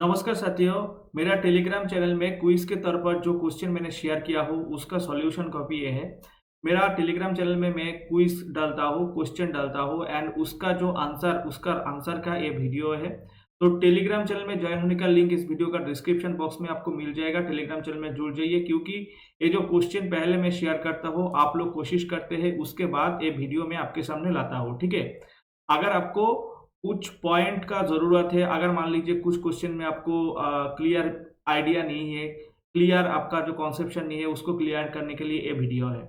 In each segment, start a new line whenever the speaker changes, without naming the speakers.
नमस्कार साथियों, मेरा टेलीग्राम चैनल में क्विज़ के तौर पर जो क्वेश्चन मैंने शेयर किया हो, उसका सॉल्यूशन कॉपी ये है। मेरा टेलीग्राम चैनल में मैं क्विज़ डालता हूँ, क्वेश्चन डालता हूँ एंड उसका आंसर का ये वीडियो है। तो टेलीग्राम चैनल में जॉइन होने का लिंक इस वीडियो का डिस्क्रिप्शन बॉक्स में आपको मिल जाएगा। टेलीग्राम चैनल में जुड़ जाइए क्योंकि ये जो क्वेश्चन पहले मैं शेयर करता हूँ, आप लोग कोशिश करते हैं, उसके बाद ये वीडियो मैं आपके सामने लाता हूँ, ठीक है? अगर आपको कुछ पॉइंट का ज़रूरत है, अगर मान लीजिए कुछ क्वेश्चन में आपको क्लियर आइडिया नहीं है, क्लियर आपका जो कॉन्सेप्शन नहीं है, उसको क्लियर करने के लिए ये वीडियो है।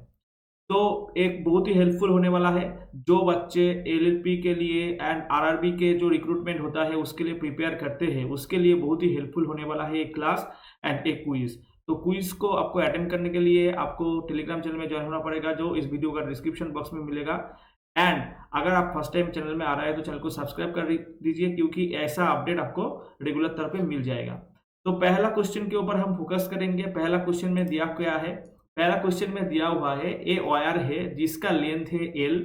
तो एक बहुत ही हेल्पफुल होने वाला है, जो बच्चे एलएलपी के लिए एंड आरआरबी के जो रिक्रूटमेंट होता है, उसके लिए प्रिपेयर करते हैं, उसके लिए बहुत ही हेल्पफुल होने वाला है एक क्लास एंड एक क्विज़। तो क्विज़ को आपको अटेंड करने के लिए आपको टेलीग्राम चैनल में जॉइन होना पड़ेगा, जो इस वीडियो का डिस्क्रिप्शन बॉक्स में मिलेगा। एंड अगर आप फर्स्ट टाइम चैनल में आ रहे हैं तो चैनल को सब्सक्राइब कर दीजिए क्योंकि ऐसा अपडेट आपको रेगुलर तौर पे मिल जाएगा। तो पहला क्वेश्चन के ऊपर हम फोकस करेंगे। पहला क्वेश्चन में दिया गया है, पहला क्वेश्चन में दिया हुआ है ए वायर है जिसका लेंथ है एल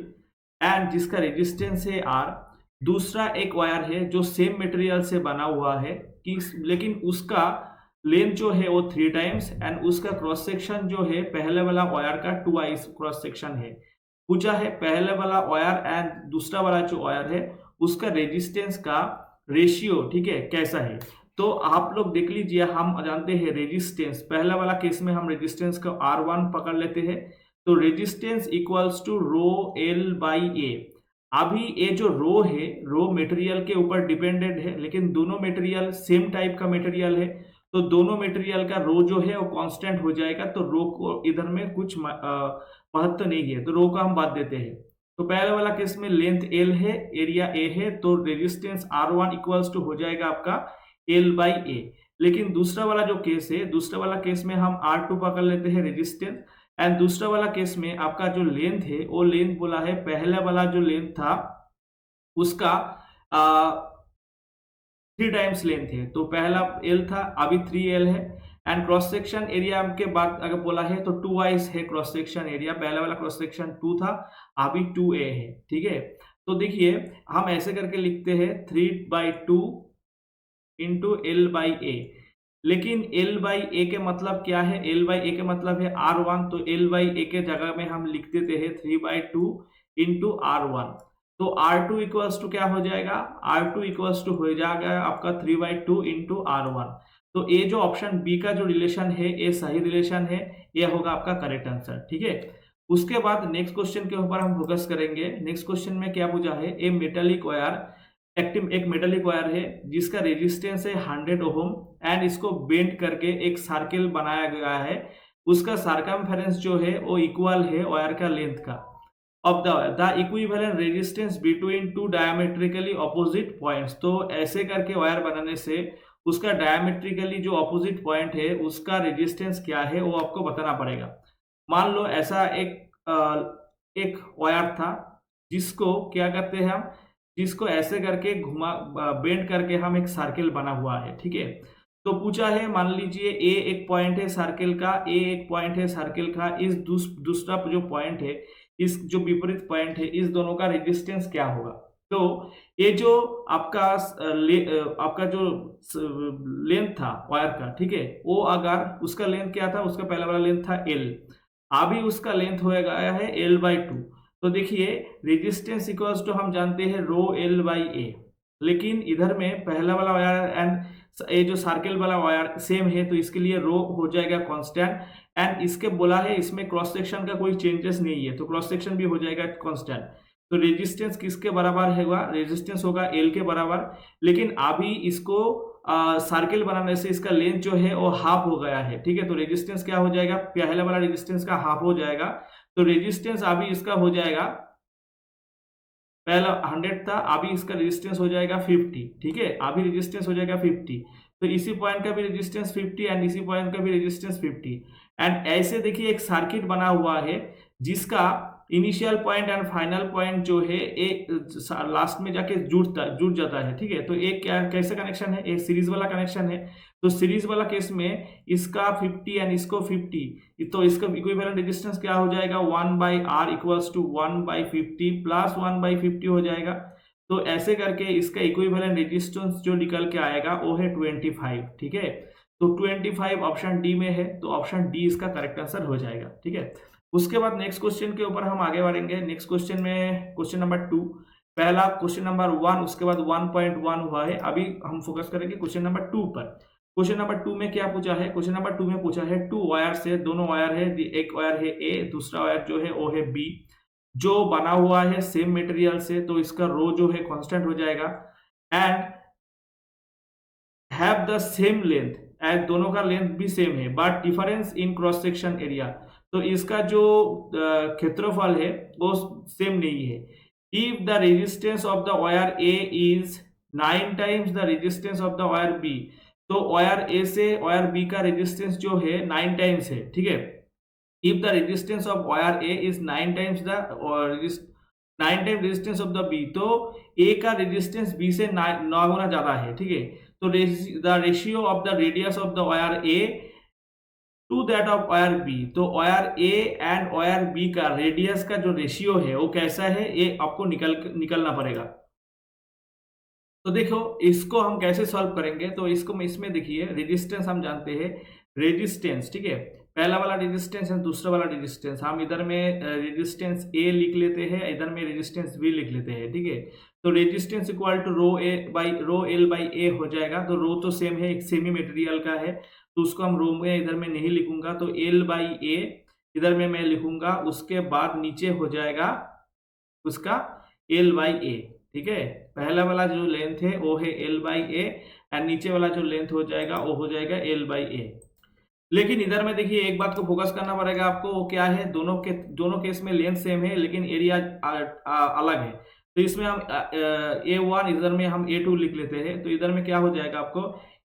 एंड जिसका रेजिस्टेंस है आर। दूसरा एक वायर है जो सेम मटेरियल से बना हुआ है कि लेकिन उसका लेंथ जो है वो 3 टाइम्स एंड उसका क्रॉस सेक्शन जो है पहले वाला वायर का 2 क्रॉस सेक्शन है। पूछा है पहले वाला वायर एंड दूसरा वाला जो वायर है उसका रेजिस्टेंस का रेशियो, ठीक है, कैसा है। तो आप लोग देख लीजिए, हम जानते हैं रेजिस्टेंस, पहला वाला केस में हम रेजिस्टेंस को R1 पकड़ लेते हैं। तो resistance equals to rho L by A. अभी ये जो रो है, रो मटेरियल के ऊपर डिपेंडेंट है, लेकिन दोनों मटेरियल सेम टाइप का मटेरियल है, तो दोनों मटेरियल का रो जो है वो कांस्टेंट हो जाएगा। तो रो को इधर में कुछ महत्व नहीं है, तो रो का हम बात देते हैं। तो पहले वाला केस में लेंथ एल है, एरिया ए है, तो रेजिस्टेंस R1 इक्वल्स टू हो जाएगा आपका एल बाई ए। लेकिन दूसरा वाला जो केस है, दूसरा वाला केस में हम R2 पकड़ लेते हैं रेजिस्टेंस एंड दूसरा वाला केस में आपका जो लेंथ है वो लेंथ बोला है, पहले वाला जो लेंथ था उसका 3 टाइम्स लेंथ है। तो पहला एल था, अभी 3L है एंड क्रॉस सेक्शन एरिया के बाद अगर बोला है तो 2 है क्रॉस सेक्शन एरिया। पहला वाला क्रॉस सेक्शन 2 था, अभी 2A है, ठीक है। तो देखिए हम ऐसे करके लिखते हैं 3/2 इंटू एल बाई ए। लेकिन एल बाई ए के मतलब क्या है, एल बाई ए के मतलब है R1, तो एल बाई ए के जगह में हम लिख देते हैं 3/2 इंटू R1। तो R2 इक्वल्स टू क्या हो जाएगा, R2 इक्वल्स टू हो जाएगा आपका 3/2 इंटू R1। तो ये जो ऑप्शन बी का जो रिलेशन है ये सही रिलेशन है, ये होगा आपका करेक्ट आंसर, ठीक है। उसके बाद नेक्स्ट क्वेश्चन के ऊपर हम फोकस करेंगे। नेक्स्ट क्वेश्चन में क्या पूछा है, ए मेटालिक वायर एक्टिव एक मेटालिक वायर है जिसका रेजिस्टेंस है 100 ओहम एंड इसको बेंड करके एक सर्किल बनाया गया है। उसका सरकमफेरेंस जो है वो इक्वल है वायर का लेंथ का of the equivalent resistance between two diametrically opposite points. तो ऐसे करके वायर बनाने से उसका डायमेट्रिकली जो ऑपोजिट पॉइंट है उसका रेजिस्टेंस क्या है वो आपको बताना पड़ेगा। मान लो ऐसा एक वायर था जिसको क्या करते हैं हम, जिसको ऐसे करके बेंड करके हम एक सर्किल बना हुआ है, ठीक है। तो पूछा है, मान लीजिए ए एक पॉइंट है सर्किल का, ए एक पॉइंट है सर्किल का, इस दूसरा जो पॉइंट है, इस जो विपरीत पॉइंट है, इस दोनों का रेजिस्टेंस क्या होगा। तो ये जो आपका जो लेंथ था वायर का, ठीक है, वो अगर उसका लेंथ क्या था, उसका पहला वाला लेंथ था एल, अभी उसका लेंथ हो गया है L/2। तो देखिए रेजिस्टेंस इक्वल्स टू हम जानते हैं रो एल बाई ए, लेकिन इधर में पहला वाला वायर एंड ये जो सर्किल वाला वायर सेम है, तो इसके लिए रो हो जाएगा कांस्टेंट एंड इसके बोला है इसमें क्रॉस सेक्शन का कोई चेंजेस नहीं है, तो क्रॉस सेक्शन भी हो जाएगा कांस्टेंट। तो रेजिस्टेंस किसके बराबर होगा, रेजिस्टेंस होगा एल के बराबर। लेकिन अभी इसको सर्किल बनाने से इसका लेंथ जो है वो हाफ हो गया है, ठीक है। तो रेजिस्टेंस क्या हो जाएगा, पहले वाला रेजिस्टेंस का हाफ हो जाएगा। तो रेजिस्टेंस अभी इसका हो जाएगा, पहला 100 था, अभी इसका रेजिस्टेंस हो जाएगा 50, ठीक है। अभी रेजिस्टेंस हो जाएगा 50, तो इसी पॉइंट का भी रेजिस्टेंस 50 एंड इसी पॉइंट का भी रेजिस्टेंस 50 एंड ऐसे देखिए एक सर्किट बना हुआ है जिसका initial point and final point जो है एक लास्ट में जाके जुड़ जाता है, ठीक है। तो एक क्या कैसे कनेक्शन है, एक सीरीज वाला कनेक्शन है। तो सीरीज वाला केस में इसका 50 एंड इसको 50, तो इसका इक्विवेलेंट रेजिस्टेंस क्या हो जाएगा, 1/R इक्वल्स टू 1/50 प्लस 1/50 हो जाएगा। तो ऐसे करके इसका इक्विवेलेंट रेजिस्टेंस जो निकल के आएगा वो है 25, ठीक है। तो 25 ऑप्शन डी में है, तो ऑप्शन डी इसका करेक्ट आंसर हो जाएगा, ठीक है। उसके बाद नेक्स्ट क्वेश्चन के ऊपर हम आगे बढ़ेंगे। नेक्स्ट क्वेश्चन में क्वेश्चन नंबर 2, पहला क्वेश्चन नंबर 1, उसके बाद 1.1 हुआ है। अभी हम फोकस करेंगे क्वेश्चन नंबर 2 पर। क्वेश्चन नंबर 2 में क्या पूछा है? क्वेश्चन नंबर 2 में पूछा है 2 वायर से, दोनों वायर है, एक वायर है ए, दूसरा वायर जो है वो है बी, जो बना हुआ है सेम मटेरियल से, तो इसका रो जो है कांस्टेंट हो जाएगा, and have the same length, and दोनों का लेंथ भी सेम है, but difference in cross section area, तो इसका जो क्षेत्रफल है वो सेम नहीं है। If the resistance of the wire A is 9 times the resistance of the wire B, तो वायर ए से वायर बी का रेजिस्टेंस जो है 9 टाइम्स है, ठीक है। If the resistance of wire A is 9 times the 9 time resistance of the B, तो A का रेजिस्टेंस बी से 9 गुना ज्यादा है, ठीक है। तो the ratio of the radius of the wire A to that of wire B, तो wire A and wire B का रेडियस का जो रेशियो है वो कैसा है, ये आपको निकलना पड़ेगा। तो देखो इसको हम कैसे सॉल्व करेंगे, तो इसको इसमें देखिए रेजिस्टेंस हम जानते हैं, रेजिस्टेंस, ठीक है। पहला वाला रेजिस्टेंस है, दूसरा वाला रेजिस्टेंस, हम इधर में रेजिस्टेंस ए लिख लेते हैं, इधर में रेजिस्टेंस बी लिख लेते हैं, ठीक है। तो resistance equal to rho L by A हो जाएगा। तो रो तो सेम है, एक सेमी मटेरियल का है, तो उसको हम रो में इधर में नहीं लिखूंगा, तो एल बाई ए इधर में मैं लिखूंगा, उसके बाद नीचे हो जाएगा उसका एल बाई ए, ठीक है। पहला वाला जो लेंथ है वो है एल बाई ए, एंड नीचे वाला जो लेंथ हो जाएगा वो हो जाएगा एल बाई ए। लेकिन इधर में देखिए एक बात को फोकस करना पड़ेगा आपको, वो क्या है, दोनों केस में लेंथ सेम है लेकिन एरिया अलग है। तो इसमें हम A1 इधर में हम A2 लिख लेते हैं, तो इधर में क्या हो जाएगा आपको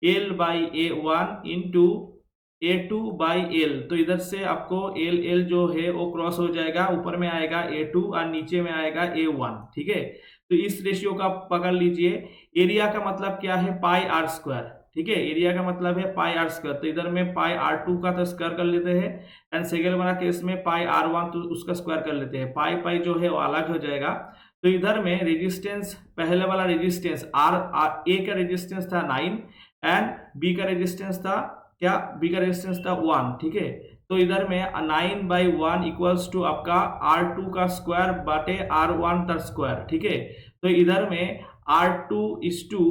L by A1 into A2 by L, तो इधर से आपको L जो है वो क्रॉस हो जाएगा, ऊपर में आएगा A2 और नीचे में आएगा A1, ठीक है। तो इस रेशियो का पकड़ लीजिए। एरिया का मतलब क्या है, पाई आर स्क्वायर, ठीक है। एरिया का मतलब है पाई आर स्क्वायर, तो इधर में पाई R2 का तो स्क्वायर कर लेते हैं, एंड सेकेंड वाला केस में पाई R1 तो उसका स्क्वायर कर लेते हैं, पाई पाई जो है वो अलग हो जाएगा। तो इधर में रेजिस्टेंस, पहले वाला रेजिस्टेंस ए का रेजिस्टेंस था 9 एंड बी का रेजिस्टेंस था क्या, बी का रेजिस्टेंस था 1, ठीक है। तो इधर में 9 बाई 1 इक्वल्स टू आपका R2 का स्क्वायर बाटे R1 का स्क्वायर, ठीक है। तो इधर में R2 is to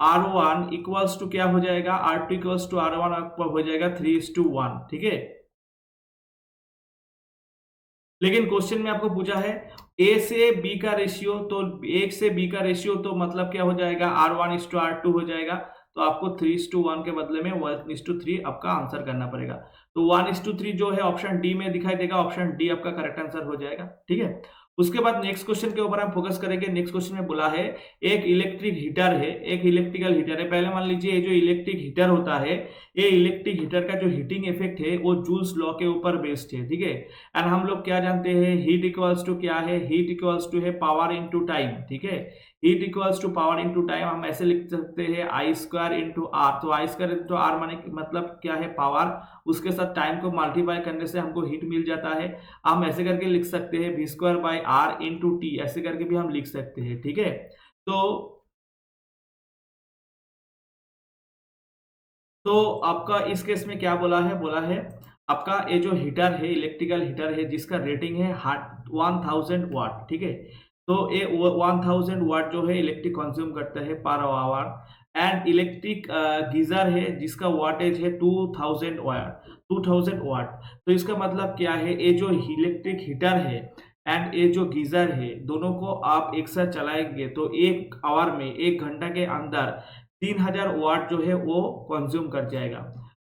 R1 equals to क्या हो जाएगा, R2 इक्वल्स टू R1 आपका हो जाएगा 3:1, ठीक है। लेकिन क्वेश्चन में आपको पूछा है ए से बी का रेशियो, तो 1 से बी का रेशियो तो मतलब क्या हो जाएगा, R1 इज टू R2 हो जाएगा, तो आपको 3:1 के बदले में 1:3 आपका आंसर करना पड़ेगा। तो 1:3 जो है ऑप्शन डी में दिखाई देगा, ऑप्शन डी आपका करेक्ट आंसर हो जाएगा, ठीक है। उसके बाद नेक्स्ट क्वेश्चन के ऊपर हम फोकस करेंगे। नेक्स्ट क्वेश्चन में बोला है एक इलेक्ट्रिक हीटर है, एक इलेक्ट्रिकल हीटर है। पहले मान लीजिए ये जो इलेक्ट्रिक हीटर होता है, ये इलेक्ट्रिक हीटर का जो हीटिंग इफेक्ट है वो जूल्स लॉ के ऊपर बेस्ड है, ठीक है। एंड हम लोग क्या जानते हैं, हीट इक्वल्स टू क्या है, हीट इक्वल्स टू है पावर इनटू टाइम, ठीक है। Heat equals to power into time हम ऐसे लिख सकते हैं आई स्क्वायर इंटू आर, तो आई स्क्वायर इंटू आर माने मतलब क्या है, पावर, उसके साथ टाइम को मल्टीप्लाई करने से हमको हीट मिल जाता है। हम ऐसे करके लिख सकते हैं V square by R into T, ऐसे करके भी हम लिख सकते हैं, ठीक है। तो आपका इस केस में क्या बोला है आपका ये जो हीटर है, इलेक्ट्रिकल हीटर है, जिसका रेटिंग है 1000 वाट, ठीक है। तो ये 1000 वाट जो है इलेक्ट्रिक कंज्यूम करता है per hour. And electric geyser है जिसका वाटेज है 2000 वाट। तो इसका मतलब क्या है, ये जो इलेक्ट्रिक हीटर है एंड ये जो गीजर है, दोनों को आप एक साथ चलाएंगे तो 1 आवर में, 1 घंटा के अंदर 3000 वाट जो है वो कंज्यूम कर जाएगा।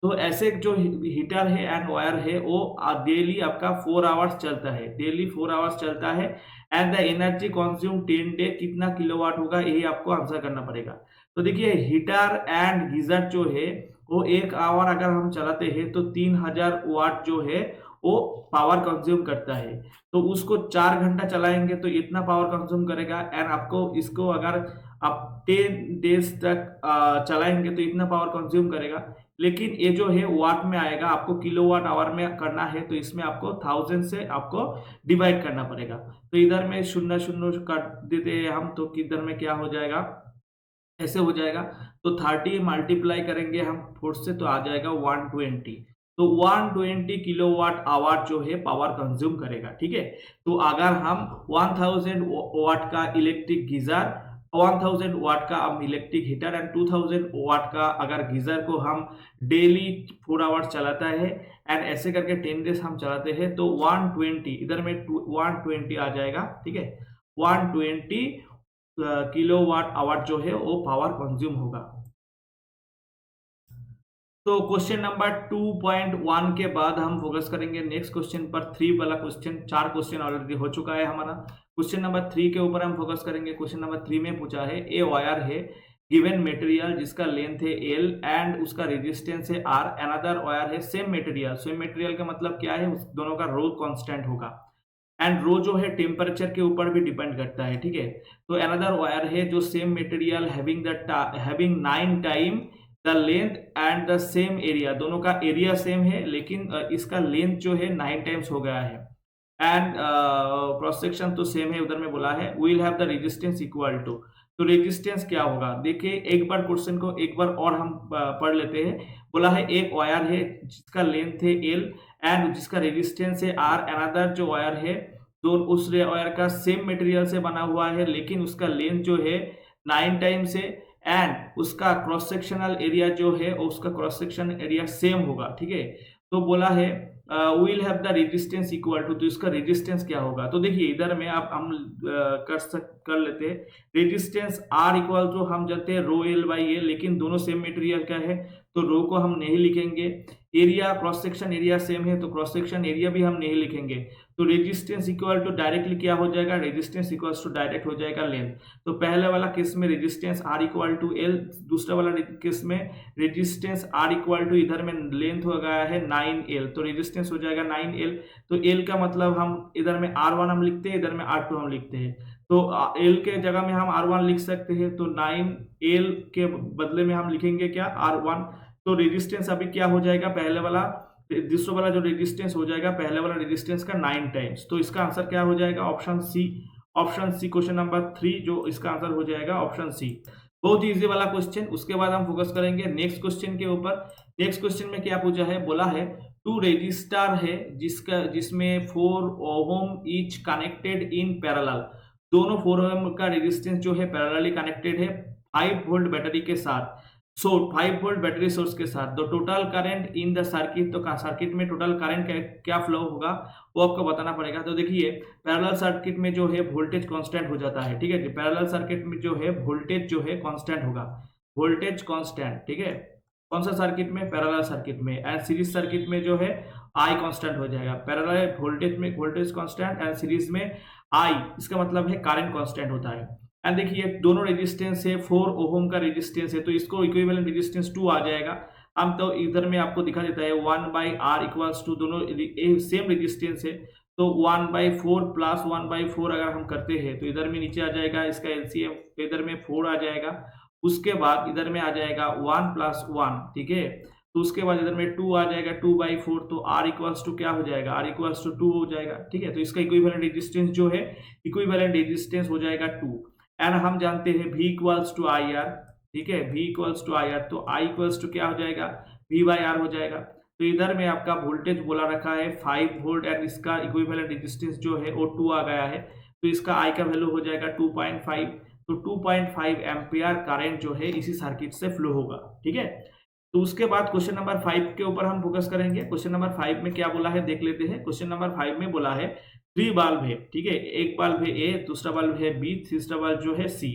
तो ऐसे जो हीटर है एंड वायर है वो डेली आपका 4 आवर्स चलता है, डेली 4 आवर्स चलता है। And the energy consume 10 day कितना किलोवाट होगा, यही आपको आंसर करना पड़ेगा। तो देखिए हीटर एंड गीजर जो है वो 1 आवर अगर हम चलाते हैं तो 3000 वाट जो है वो पावर कंज्यूम करता है। तो उसको 4 घंटा चलाएंगे तो इतना पावर कंज्यूम करेगा। एंड आपको इसको अगर आप 10 डेज तक चलाएंगे तो इतना पावर कंज्यूम करेगा। लेकिन ये जो है वाट में आएगा, आपको किलोवाट आवर में करना है तो इसमें आपको 1000 से आपको डिवाइड करना पड़ेगा। तो इधर में शून्य शून्य काट देते हैं हम, तो इधर में क्या हो जाएगा, ऐसे हो जाएगा। तो 30 मल्टीप्लाई करेंगे हम 4 से तो आ जाएगा 120। तो 120 किलोवाट आवर जो है पावर कंज्यूम करेगा, ठीक है। तो अगर हम 1000 वाट का इलेक्ट्रिक गीजर, 1000 वाट का हम इलेक्ट्रिक हीटर एंड 2000 वाट का अगर गीजर को हम डेली 4 आवर्स चलाता है एंड ऐसे करके 10 डेज हम चलाते हैं, तो 120 इधर में 120 आ जाएगा, ठीक है। 120 किलोवाट आवर जो है वो पावर कंज्यूम होगा। तो क्वेश्चन नंबर 2.1 के बाद हम फोकस करेंगे नेक्स्ट क्वेश्चन पर, 3 वाला क्वेश्चन। 4 क्वेश्चन ऑलरेडी हो चुका है हमारा। क्वेश्चन नंबर 3 के ऊपर हम फोकस करेंगे। क्वेश्चन नंबर 3 में पूछा है, ए वायर है गिवन मटेरियल जिसका लेंथ है एल एंड उसका रेजिस्टेंस है आर, अनदर वायर है सेम मटेरियल। सेम मटेरियल का मतलब क्या है, उस दोनों का रो कांस्टेंट होगा एंड रो जो है टेम्परेचर के ऊपर भी डिपेंड करता है, ठीक है। तो अनदर वायर है जो same material having 9 time the length and the same area, दोनों का एरिया सेम है लेकिन इसका लेंथ जो है 9 टाइम्स हो गया है एंड क्रॉस सेक्शन तो सेम है, उधर में बोला है will have the resistance equal to. तो रेजिस्टेंस क्या होगा, देखिए एक बार क्वेश्चन को एक बार और हम पढ़ लेते हैं। बोला है एक वायर है जिसका लेंथ है एल एंड जिसका रेजिस्टेंस है आर, अनदर जो वायर है तो उस वायर का सेम मटेरियल से बना हुआ है लेकिन उसका लेंथ जो है 9 टाइम्स है एंड उसका क्रॉस सेक्शनल एरिया जो है उसका क्रॉस सेक्शन एरिया सेम होगा, ठीक है। तो बोला है will have the resistance equal to, तो इसका रेजिस्टेंस क्या होगा। तो देखिए इधर में आप हम कर लेते हैं रेजिस्टेंस आर इक्वल टू, हम जानते हैं रो एल बाई ए, लेकिन दोनों सेम मटेरियल का है तो रो को हम नहीं लिखेंगे। Area cross section area same है तो क्रॉस सेक्शन एरिया भी हम नहीं लिखेंगे। तो रेजिस्टेंस इक्वल टू डायरेक्टली क्या हो जाएगा, रेजिस्टेंस इक्वल्स टू डायरेक्ट हो जाएगा लेंथ। तो पहले वाला केस में resistance R equal to L, दूसरा वाला केस में रेजिस्टेंस आर इक्वल टू इधर में लेंथ हो गया है 9L, तो रेजिस्टेंस हो जाएगा 9L। तो L का मतलब हम इधर में R1 हम लिखते हैं, इधर में R2 हम लिखते हैं। तो L के जगह में हम R1 लिख सकते हैं, तो 9L के बदले में हम लिखेंगे क्या, R1। तो रेजिस्टेंस अभी क्या हो जाएगा, पहले वाला दूसरा वाला जो रेजिस्टेंस हो जाएगा पहले वाला रेजिस्टेंस का 9 टाइम्स। तो इसका आंसर क्या हो जाएगा, option C. Option C question number 3 जो इसका आंसर हो जाएगा ऑप्शन सी। बहुत ही इजी वाला क्वेश्चन। उसके बाद हम फोकस करेंगे नेक्स्ट क्वेश्चन के ऊपर। नेक्स्ट क्वेश्चन में क्या पूछा है, बोला है टू रजिस्टर है जिसमें 4 ओम ईच कनेक्टेड इन पैरेलल, दोनों 4 ओम का रेजिस्टेंस जो है पैरेलली कनेक्टेड है 5 वोल्ट बैटरी के साथ। सो 5 वोल्ट बैटरी सोर्स के साथ the total current in the circuit, तो सर्किट में टोटल करंट क्या फ्लो होगा वो आपको बताना पड़ेगा। तो देखिए पैरेलल सर्किट में जो है वोल्टेज कांस्टेंट हो जाता है, ठीक है। पैरेलल सर्किट में जो है वोल्टेज जो है कांस्टेंट होगा, वोल्टेज कांस्टेंट, ठीक है। कौन सा सर्किट में, पैरेलल सर्किट में। एंड सीरीज सर्किट में जो है आई कांस्टेंट हो जाएगा। पैरेलल वोल्टेज में वोल्टेज कांस्टेंट एंड सीरीज में आई, इसका मतलब है करंट कांस्टेंट होता है। एंड देखिए दोनों रेजिस्टेंस है, 4 ओम का रेजिस्टेंस है तो इसको इक्विवेलेंट रेजिस्टेंस 2 आ जाएगा। हम तो इधर में आपको दिखा देता है 1/R इक्वल्स टू, दोनों सेम रेजिस्टेंस है तो 1/4 प्लस 1/4 अगर हम करते हैं तो इधर में नीचे आ जाएगा इसका एलसीएम, इधर में 4 आ जाएगा। उसके बाद इधर में आ जाएगा 1 + 1, ठीक है। तो उसके बाद इधर में 2 आ जाएगा, 2/4, तो R इक्वल्स टू क्या हो जाएगा, R इक्वल्स टू 2 हो जाएगा, ठीक है। तो इसका इक्विवेलेंट रेजिस्टेंस जो है, इक्विवेलेंट रेजिस्टेंस हो जाएगा 2। एंड हम जानते हैं V इक्वल्स टू IR, ठीक है। V इक्वल्स टू IR, तो I इक्वल्स टू क्या हो जाएगा, V/R हो जाएगा। तो इधर में आपका वोल्टेज बोला रखा है 5 वोल्ट एंड इसका इक्विवेलेंट रेजिस्टेंस जो है वो 2 आ गया है, तो इसका I का वैल्यू हो जाएगा 2.5। तो 2.5 एम्पियर करंट जो है इसी सर्किट से फ्लो होगा, ठीक है। तो उसके बाद क्वेश्चन नंबर 5 के ऊपर हम फोकस करेंगे। क्वेश्चन नंबर 5 में क्या बोला है देख लेते हैं। क्वेश्चन नंबर 5 में बोला है 3 बल्ब है, ठीक है। एक बल्ब है ए, दूसरा बल्ब है बी, तीसरा बल्ब जो है सी,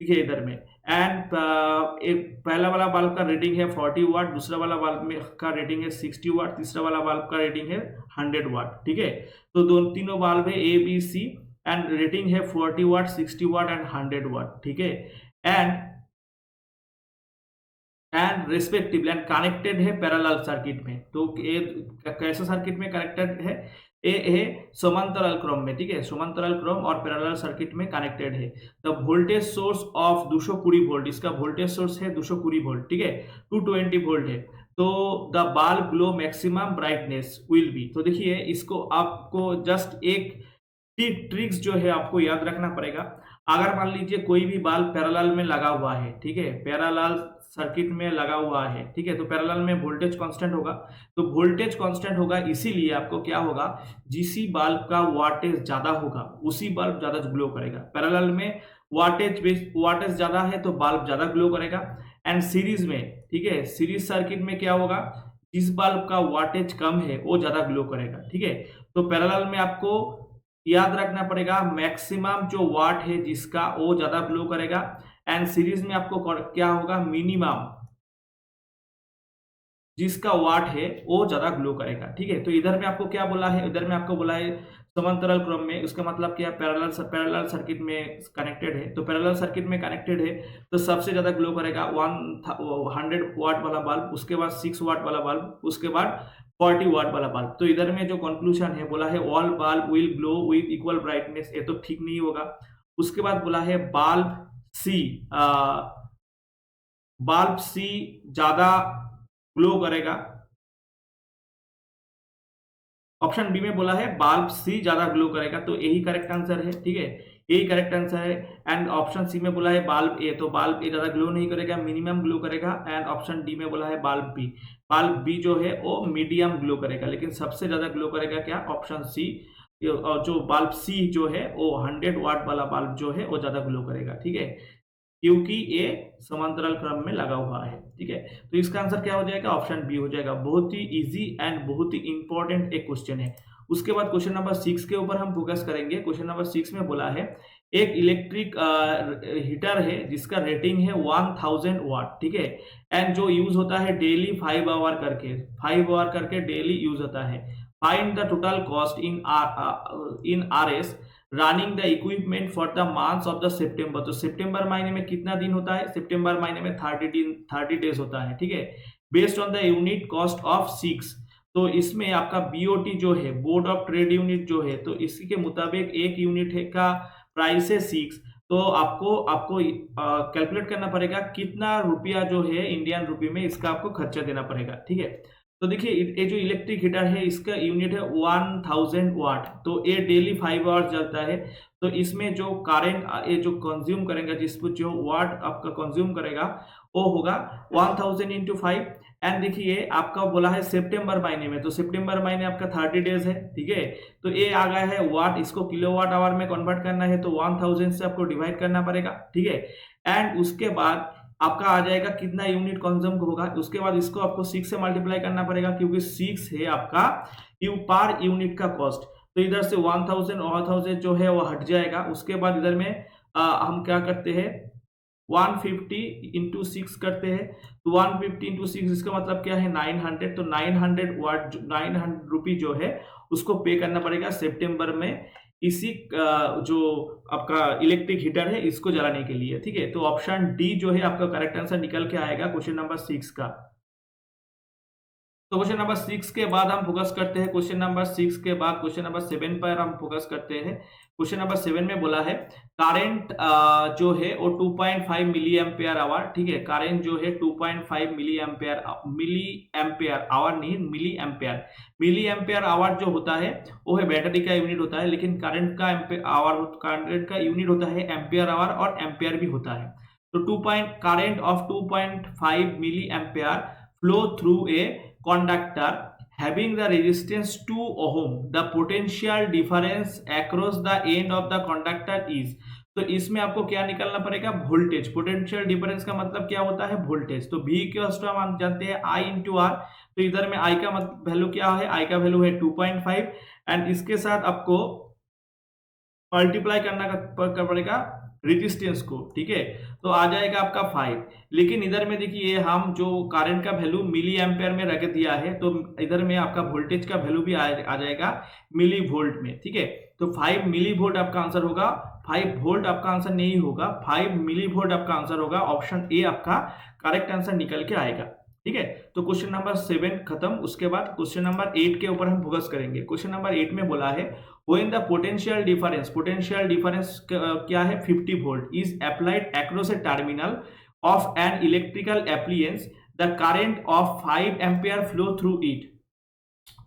ठीक है इधर में। एंड एक पहला वाला बल्ब का रेटिंग है 40 वाट, दूसरा वाला बल्ब में का रेटिंग है 60 वाट, तीसरा वाला बल्ब का रेटिंग है 100 वाट, ठीक है। तो तीनों बल्ब है A B C and rating है 40 वाट, 60 वाट एंड 100 वाट, ठीक है। एंड रेस्पेक्टिवली एंड कनेक्टेड है पैरेलल सर्किट में। तो कैसे सर्किट में कनेक्टेड है, ए है समांतराल क्रम में, ठीक है, समांतराल क्रम और पैरेलल सर्किट में कनेक्टेड है। The voltage source of 220 volt, इसका वोल्टेज सोर्स है 220 वोल्ट, ठीक है, 220 वोल्ट है। तो the bulb glow maximum brightness will be, तो देखिए इसको आपको जस्ट एक ट्रिक्स जो है आपको याद रखना पड़ेगा। अगर मान लीजिए कोई भी बल्ब पैरेलल में लगा हुआ है, ठीक है, पैरेलल सर्किट में लगा हुआ है, ठीक है, तो पैरेलल में वोल्टेज कांस्टेंट होगा। तो वोल्टेज कांस्टेंट होगा, इसीलिए आपको क्या होगा, जिस बल्ब का वाटेज ज्यादा होगा उसी बल्ब ज्यादा ग्लो करेगा। पैरेलल में वाटेज ज्यादा है तो बल्ब ज्यादा ग्लो करेगा। एंड सीरीज में, ठीक है, सीरीज सर्किट में क्या होगा, जिस बल्ब का वाटेज कम है वो ज्यादा ग्लो करेगा, ठीक है। तो पैरेलल में आपको याद रखना पड़ेगा मैक्सिमम जो वाट है जिसका वो ज्यादा ग्लो करेगा, एंड सीरीज में आपको क्या होगा, मिनिमम जिसका वाट है वो ज्यादा ग्लो करेगा, ठीक है। तो इधर में आपको क्या बोला है, इधर में आपको बोला है समांतराल क्रम में, उसका मतलब क्या, पैरेलल सर्किट में कनेक्टेड है। तो पैरेलल सर्किट में कनेक्टेड है तो सबसे ज्यादा ग्लो करेगा 100 वाट वाला बल्ब, उसके बाद 6 वाट वाला बल्ब, उसके बाद 40 वाट वाला बल्ब। तो इधर में जो कंक्लूजन है बोला है all bulb will glow with equal brightness, ये तो ठीक नहीं होगा। उसके बाद बोला है बल्ब सी ज्यादा ग्लो करेगा। ऑप्शन बी में बोला है बल्ब सी ज्यादा ग्लो करेगा, तो यही करेक्ट आंसर है, ठीक है, यही करेक्ट आंसर है। एंड ऑप्शन सी में बोला है बल्ब ए, तो बल्ब ए ज्यादा ग्लो नहीं करेगा, मिनिमम ग्लो करेगा। एंड ऑप्शन डी में बोला है बल्ब बी जो है वो मीडियम ग्लो करेगा, लेकिन सबसे ज्यादा ग्लो करेगा क्या, ऑप्शन सी। और जो बल्ब सी जो है वो 100 वाट वाला बल्ब जो है वो ज्यादा ग्लो करेगा, ठीक है, क्योंकि ये समांतराल क्रम में लगा हुआ है, ठीक है। तो इसका आंसर क्या हो जाएगा, ऑप्शन बी हो जाएगा। बहुत ही इजी एंड बहुत ही इंपॉर्टेंट एक क्वेश्चन है। उसके बाद क्वेश्चन नंबर 6 के ऊपर हम फोकस करेंगे। क्वेश्चन नंबर 6 में बोला है एक इलेक्ट्रिक हीटर है जिसका रेटिंग है 1000 वाट, ठीक है, एंड जो यूज होता है डेली 5 आवर करके डेली यूज होता है। Find the total cost in RS running the equipment for the months of the September. तो सितंबर महीने में कितना दिन होता है, सितंबर महीने में 30 डेज होता है, ठीक है, based on the unit cost of 6। तो इसमें आपका बीओटी जो है, बोर्ड ऑफ ट्रेड यूनिट जो है, तो इसी के मुताबिक एक यूनिट है का प्राइस है 6। तो आपको कैलकुलेट करना पड़ेगा कितना रुपया जो है इंडियन रुपये में इसका आपको खर्चा देना पड़ेगा, ठीक है। तो देखिए ये जो इलेक्ट्रिक हीटर है इसका यूनिट है 1000 वाट, तो ये डेली 5 आवर्स चलता है। तो इसमें जो करंट ये जो कंज्यूम करेगा, जिसको जो वाट आपका कंज्यूम करेगा वो होगा 1000 इंटू 5। एंड देखिए आपका बोला है सितंबर महीने में, तो सितंबर महीने आपका 30 डेज है, ठीक है। तो ये आ गया है वाट, इसको किलोवाट आवर में कन्वर्ट करना है तो 1000 से आपको डिवाइड करना पड़ेगा, ठीक है। एंड उसके बाद आपका आ जाएगा कितना यूनिट कंज्यूम होगा, उसके बाद इसको आपको 6 से मल्टीप्लाई करना पड़ेगा क्योंकि 6 है आपका पर यूनिट का कॉस्ट। तो इधर से 1000 जो है वो हट जाएगा। उसके बाद इधर में हम क्या करते हैं, 150 इंटू 6 करते हैं। तो 150 इंटू 6 इसका मतलब क्या है 900। तो 900 वाट 900 रुपी जो है उसको पे करना पड़ेगा सितंबर में इसी जो आपका इलेक्ट्रिक हीटर है इसको जलाने के लिए, ठीक है। तो ऑप्शन डी जो है आपका करेक्ट आंसर निकल के आएगा क्वेश्चन नंबर 6 का। तो क्वेश्चन नंबर 6 के बाद हम फोकस करते हैं, क्वेश्चन नंबर 6 के बाद क्वेश्चन नंबर 7 पर हम फोकस करते हैं। क्वेश्चन नंबर 7 में बोला है करंट जो है वो 2.5 मिली एम्पियर आवर, ठीक है, करंट जो है 2.5 मिली एम्पियर आवर नहीं, मिली एम्पियर आवर जो होता है वो है बैटरी का यूनिट होता है, लेकिन करंट का यूनिट होता है एम्पियर आवर और एम्पियर भी होता है। तो current of 2.5 milli ampere flow through a conductor having the resistance 2 ohm, the potential difference across the end of the conductor is। तो इसमें आपको क्या निकालना पड़ेगा, वोल्टेज। पोटेंशियल डिफरेंस का मतलब क्या होता है, वोल्टेज। तो V के वास्ते हम जानते हैं I इंटू R। तो इधर में I का वैल्यू क्या है, I का वैल्यू है 2.5 एंड इसके साथ आपको मल्टीप्लाई करना पड़ेगा रेजिस्टेंस को, ठीक है। तो आ जाएगा आपका 5। लेकिन इधर में देखिए हम जो करंट का वैल्यू मिली एम्पियर में रख दिया है, तो इधर में आपका वोल्टेज का वैल्यू भी आ जाएगा मिली वोल्ट में, ठीक है। तो 5 मिली वोल्ट आपका आंसर होगा, 5 वोल्ट आपका आंसर नहीं होगा, 5 मिली वोल्ट आपका आंसर होगा। ऑप्शन ए आपका करेक्ट आंसर निकल के आएगा, ठीक है। तो क्वेश्चन नंबर 7 खत्म। उसके बाद क्वेश्चन नंबर 8 के ऊपर हम फोकस करेंगे। क्वेश्चन नंबर 8 में बोला है व्हेन द पोटेंशियल डिफरेंस क्या है 50 volt is applied across A terminal of an electrical appliances the current of 5 ampere flow through it.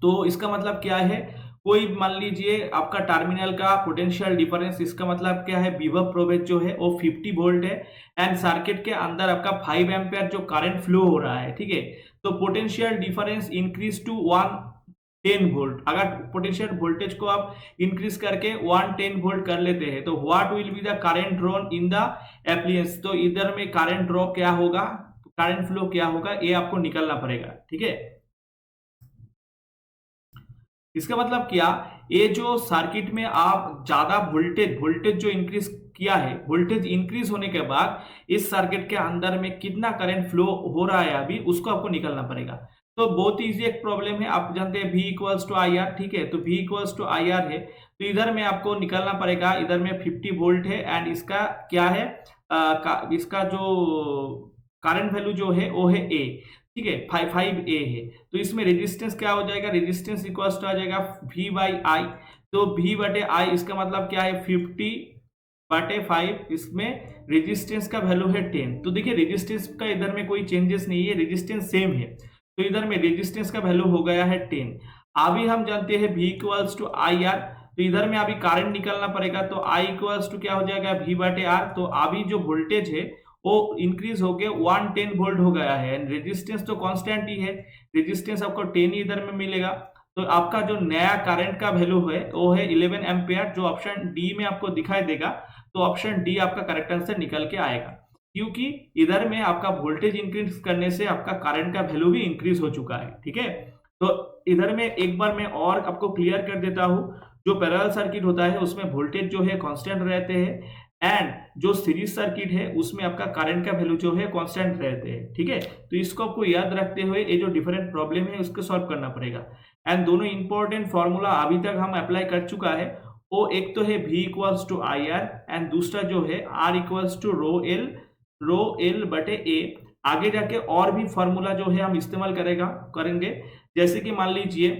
तो इसका मतलब क्या है, कोई मान लीजिए आपका टर्मिनल का पोटेंशियल डिफरेंस, इसका मतलब क्या है, विभव प्रवेश जो है वो 50 वोल्ट है एंड सर्किट के अंदर आपका 5 एम्पियर जो करंट फ्लो हो रहा है, ठीक है। तो potential difference increase to 110 volt. अगर पोटेंशियल वोल्टेज को आप इंक्रीज करके 110 वोल्ट कर लेते हैं तो what will be the current drawn in the appliances. तो इधर में करंट ड्रॉ क्या होगा, करंट फ्लो क्या होगा, ये आपको निकलना पड़ेगा, ठीक है। इसका मतलब क्या, ये जो सर्किट में आप ज्यादा वोल्टेज जो इंक्रीज किया है, वोल्टेज इंक्रीज होने के बाद इस सर्किट के अंदर में कितना करंट फ्लो हो रहा है अभी, उसको आपको निकालना पड़ेगा। तो बहुत इजी एक प्रॉब्लम है, आप जानते हैं V equals to I R, ठीक है। तो V equals to I R है, तो इधर में आपको निकालना पड़ेगा, इधर में 50 वोल्ट है एंड इसका क्या है, इसका जो करंट वैल्यू जो है वो है A, ठीक है, 5A है। तो इसमें रेजिस्टेंस क्या हो जाएगा, रेजिस्टेंस इक्वल्स टू आ जाएगा V बाई आई। तो V बटे आई इसका मतलब क्या है 50 बटे 5, इसमें रेजिस्टेंस का वैल्यू है 10। तो देखिए रेजिस्टेंस का इधर में कोई चेंजेस नहीं है, रेजिस्टेंस सेम है। तो इधर में रेजिस्टेंस का वैल्यू हो गया है 10। अभी हम जानते हैं V equals to I R, तो इधर में अभी करंट निकालना पड़ेगा। तो I इक्वल्स टू क्या हो जाएगा V बटे आर। तो अभी जो वोल्टेज है वो इंक्रीज होके 110 वोल्ट हो गया है एंड रेजिस्टेंस तो कांस्टेंट ही है, रेजिस्टेंस आपको 10 ही इधर में मिलेगा। तो आपका जो नया करंट का वैल्यू है वो है 11 एम्पियर, जो ऑप्शन डी में आपको दिखाई देगा। तो ऑप्शन डी आपका करेक्ट आंसर निकल के आएगा, क्योंकि इधर में आपका वोल्टेज इंक्रीज करने से आपका करंट का वैल्यू भी इंक्रीज हो चुका है, ठीक है। तो इधर में एक बार मैं और आपको क्लियर कर देता हूं, जो पैरेलल सर्किट होता है उसमें वोल्टेज जो है कांस्टेंट रहते हैं एंड जो सीरीज सर्किट है उसमें आपका करंट का वैल्यू जो है कांस्टेंट रहते हैं, ठीक है। तो इसको आपको याद रखते हुए ये जो डिफरेंट प्रॉब्लम है उसको सॉल्व करना पड़ेगा। एंड दोनों इंपॉर्टेंट फॉर्मूला अभी तक हम अप्लाई कर चुका है, वो एक तो है V equals to I R and दूसरा जो है R equals to rho L बटे ए। आगे जाके और भी फॉर्मूला जो है हम इस्तेमाल करेंगे, जैसे कि मान लीजिए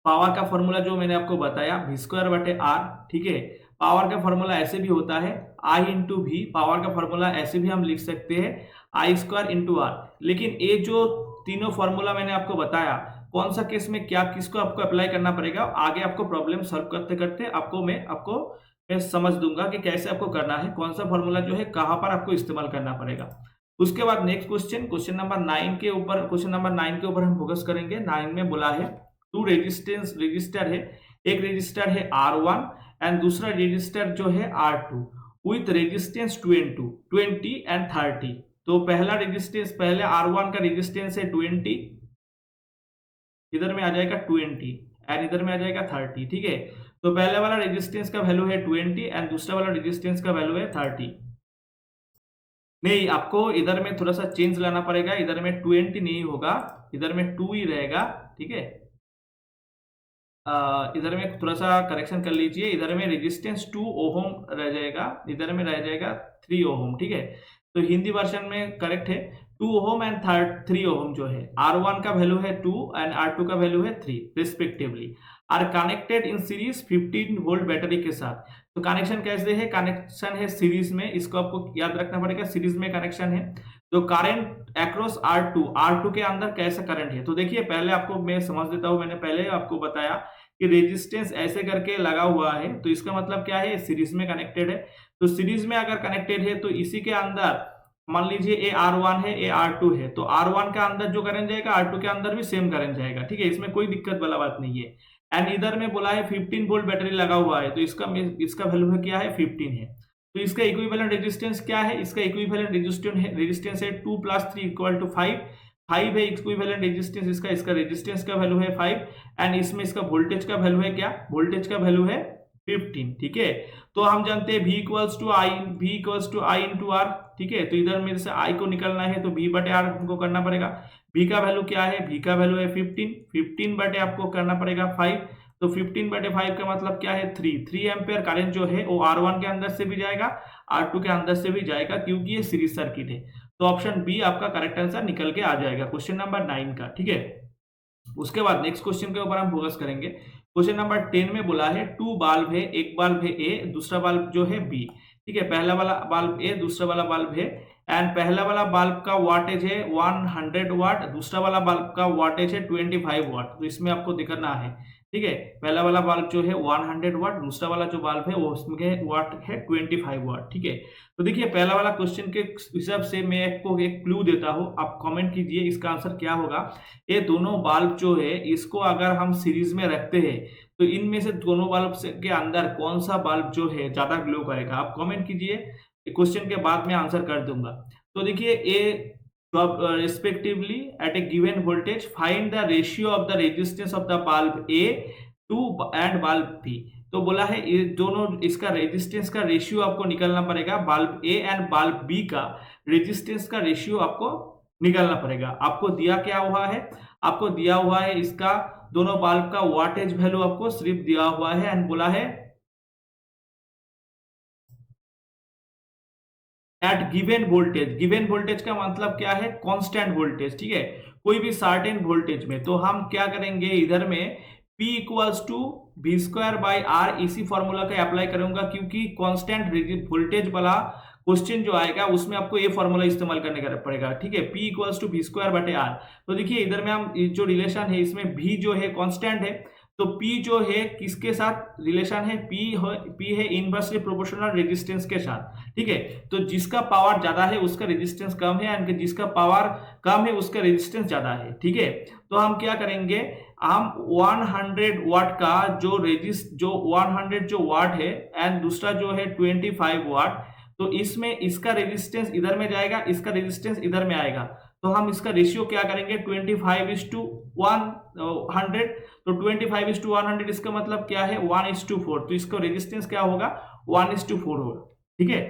पावर का फॉर्मूला जो मैंने आपको बताया V स्क्वायर बटे R, ठीक है। पावर का फॉर्मूला ऐसे भी होता है I इंटू V, पावर का फॉर्मूला ऐसे भी हम लिख सकते हैं I स्क्वायर इंटू R। लेकिन ये जो तीनों फॉर्मूला मैंने आपको बताया, कौन सा केस में क्या किसको आपको अप्लाई करना पड़ेगा, आगे आपको प्रॉब्लम सॉल्व करते करते मैं समझ दूंगा कि कैसे आपको करना है, कौन सा फॉर्मूला जो है कहां पर आपको इस्तेमाल करना पड़ेगा। उसके बाद नेक्स्ट क्वेश्चन नंबर 9 के ऊपर हम फोकस करेंगे। 9 में बोला है टू रजिस्टर है, एक रजिस्टर है R1 एंड दूसरा रजिस्टर जो है R2 विथ रेजिस्टेंस 20 एंड 30। तो पहले R1 का रेजिस्टेंस है 20, इधर में आ जाएगा 20 एंड इधर में आ जाएगा 30, ठीक है। तो पहले वाला रेजिस्टेंस का वैल्यू है 20 एंड दूसरा वाला रेजिस्टेंस का वैल्यू है 30। नहीं, आपको इधर में थोड़ा सा चेंज लाना पड़ेगा, इधर में 20 नहीं होगा, इधर में 2 ही रहेगा, ठीक है। इधर में थोड़ा सा करेक्शन कर लीजिए, इधर में रेजिस्टेंस 2 ओम रह जाएगा, इधर में रह जाएगा 3 ओम, ठीक है। तो हिंदी वर्जन में करेक्ट है 2 ओम एंड 3 ओम जो है, R1 का वैल्यू है 2 एंड R2 का वैल्यू है 3 respectively, are connected in series 15 volt battery के साथ। तो कनेक्शन कैसे है, कनेक्शन है सीरीज में, इसको आपको याद रखना पड़ेगा, सीरीज में कनेक्शन है। तो करंट अक्रॉस R2 के अंदर कैसा करंट है, तो देखिए पहले आपको मैं समझ देता हूं, मैंने पहले आपको बताया कि रेजिस्टेंस ऐसे करके लगा हुआ है, तो इसका मतलब क्या है, सीरीज में कनेक्टेड है। तो सीरीज में अगर कनेक्टेड है तो इसी के अंदर मान लीजिए ए R1 है, ए R2 है, तो R1 का अंदर जो करंट जाएगा R2 के अंदर भी सेम करंट जाएगा, ठीक है, इसमें कोई दिक्कत वाला बात नहीं है। एंड इधर में बोला है 15 वोल्ट बैटरी लगा हुआ है, तो इसका वैल्यू है क्या है 15 है। तो इसका इक्विवेलेंट रेजिस्टेंस क्या है, इसका इक्विवेलेंट रेजिस्टेंस है 2 + 3 = 5 है इक्विवेलेंट रेजिस्टेंस इसका, रेजिस्टेंस का वैल्यू है 5 एंड इसमें इसका वोल्टेज का वैल्यू है क्या, वोल्टेज का वैल्यू है 15, ठीक है। तो हम जानते हैं V equals to I into R, ठीक है। तो इधर में से I को निकलना है तो V बटे R हमको करना पड़ेगा। V का वैल्यू क्या है, V का वैल्यू है 15 बटे आपको करना पड़ेगा 5, तो 15 बटे 5 का मतलब क्या है 3 एम्पियर करंट जो है वो R1 के अंदर से भी जाएगा, R2 के अंदर से भी जाएगा, क्योंकि ये सीरीज सर्किट है। तो ऑप्शन बी आपका करेक्ट आंसर निकल के आ जाएगा क्वेश्चन नंबर 9 का। ठीक है, उसके बाद नेक्स्ट क्वेश्चन के ऊपर हम फोकस करेंगे। क्वेश्चन नंबर 10 में बोला है टू बाल्ब है, एक बाल्ब है ए, दूसरा बाल्ब जो है बी। ठीक है, पहला वाला बाल्ब ए, दूसरा वाला बाल्ब है, एंड पहला वाला बाल्ब का वाटेज है 100 वाट, दूसरा वाला बाल्ब का वाटेज है 25 वाट। तो इसमें आपको दिखाना है। ठीक है, पहला वाला बाल्ब जो है 100 वाट, दूसरा वाला जो बाल्ब है वो उसमें वाट है 25 वाट। ठीक है, तो देखिए पहला वाला क्वेश्चन के हिसाब से मैं आपको एक क्लू देता हूं, आप कमेंट कीजिए इसका आंसर क्या होगा। ये दोनों बाल्ब जो है इसको अगर हम सीरीज में रखते हैं तो इनमें से दोनों बाल्ब के अंदर कौन सा बाल्ब जो है ज्यादा ग्लो करेगा, आप कमेंट कीजिए। क्वेश्चन के बाद में आंसर कर दूंगा। तो देखिए ए respectively at a given voltage find the ratio of the resistance of the bulb A to and bulb B। तो बोला है ये दोनों इसका रेजिस्टेंस का रेशियो आपको निकालना पड़ेगा, bulb A and bulb B का रेजिस्टेंस का रेशियो आपको निकालना पड़ेगा। आपको दिया क्या हुआ है, आपको दिया हुआ है इसका दोनों बल्ब का वाटेज वैल्यू आपको सिर्फ दिया हुआ है, एंड बोला है at given voltage. Given voltage का मतलब क्या है, कांस्टेंट वोल्टेज। ठीक है, कोई भी सर्टेन वोल्टेज में, तो हम क्या करेंगे इधर में P equals to V square by R, इसी फॉर्मूला का अप्लाई करूंगा, क्योंकि कांस्टेंट वोल्टेज वाला क्वेश्चन जो आएगा उसमें आपको ये फॉर्मूला इस्तेमाल करने का पड़ेगा। ठीक है, P equals to V square बटे आर। तो देखिए इधर में हम जो रिलेशन है इसमें V जो है कांस्टेंट है, तो P जो है किसके साथ रिलेशन है, P है इनवर्सली प्रोपोर्शनल रेजिस्टेंस के साथ। ठीक है, तो जिसका पावर ज्यादा है उसका रेजिस्टेंस कम है, एंड जिसका पावर कम है उसका रेजिस्टेंस ज्यादा है। ठीक है, तो हम क्या करेंगे, हम 100 वाट का जो 100 जो वाट है एंड दूसरा जो है 25 वाट, तो इसमें इसका रेजिस्टेंस इधर में जाएगा, इसका रेजिस्टेंस इधर में आएगा। तो हम इसका रेशियो क्या करेंगे 25:100। तो 25:100 इसका मतलब क्या है 1:4। तो इसका रेजिस्टेंस क्या होगा 1:4 होगा। ठीक है,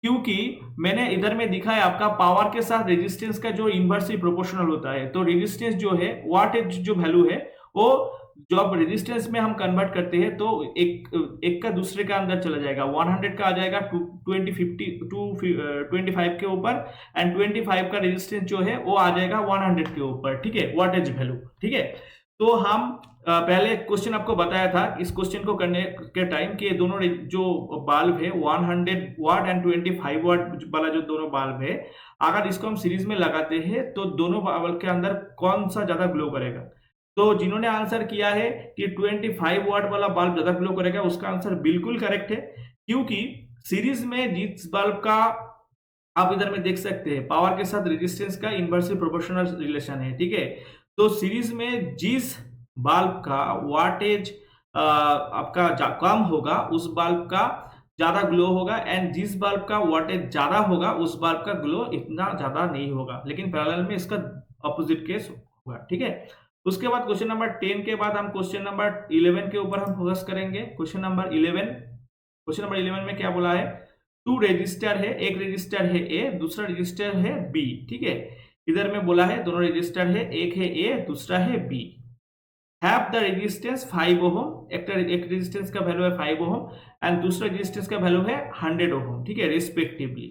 क्योंकि मैंने इधर में दिखाया आपका पावर के साथ रेजिस्टेंस का जो इनवर्सली प्रोपोर्शनल होता है, तो रेजिस्टेंस जो है वाटेज जो वैल्यू है वो जब रेजिस्टेंस में हम कन्वर्ट करते हैं तो एक का दूसरे का अंदर चला जाएगा। 100 का आ जाएगा 25 के ऊपर, एंड 25 का रेजिस्टेंस जो है वो आ जाएगा 100 के ऊपर। ठीक है, वाटेज वैल्यू। ठीक है, तो हम पहले क्वेश्चन आपको बताया था इस क्वेश्चन को करने के टाइम कि ये दोनों जो बल्ब है 100 वाट एंड 25 वाट वाला जो दोनों बल्ब है, अगर इसको हम सीरीज में लगाते हैं तो दोनों बल्ब के अंदर कौन सा ज्यादा ग्लो करेगा। तो जिन्होंने आंसर किया है कि 25 वाट वाला बल्ब ज्यादा ग्लो करेगा, उसका आंसर बिल्कुल करेक्ट है, क्योंकि सीरीज में जिस बल्ब का आप इधर में देख सकते हैं पावर के साथ रेजिस्टेंस का इनवर्सली प्रोपोर्शनल रिलेशन है। ठीक है, तो सीरीज में जिस बल्ब का वाटेज आपका कम होगा उस बल्ब का ज्यादा ग्लो होगा, एंड जिस बल्ब का वाटेज ज्यादा होगा उस बल्ब का ग्लो इतना ज्यादा नहीं होगा, लेकिन पैरेलल में इसका अपोजिट केस होगा। ठीक है, उसके बाद क्वेश्चन नंबर 10 के बाद हम क्वेश्चन नंबर 11 के ऊपर हम फोकस करेंगे। क्वेश्चन नंबर 11 में क्या बोला है, टू रजिस्टर है, एक रजिस्टर है ए, दूसरा रजिस्टर है बी। ठीक है, इधर में बोला है दोनों रजिस्टर है, एक है ए दूसरा है B. Have the resistance 5 ohm, एक रेजिस्टेंस का वैल्यू है 5 ओम एंड दूसरा रेजिस्टेंस का वैल्यू है 100 ओम। ठीक है, respectively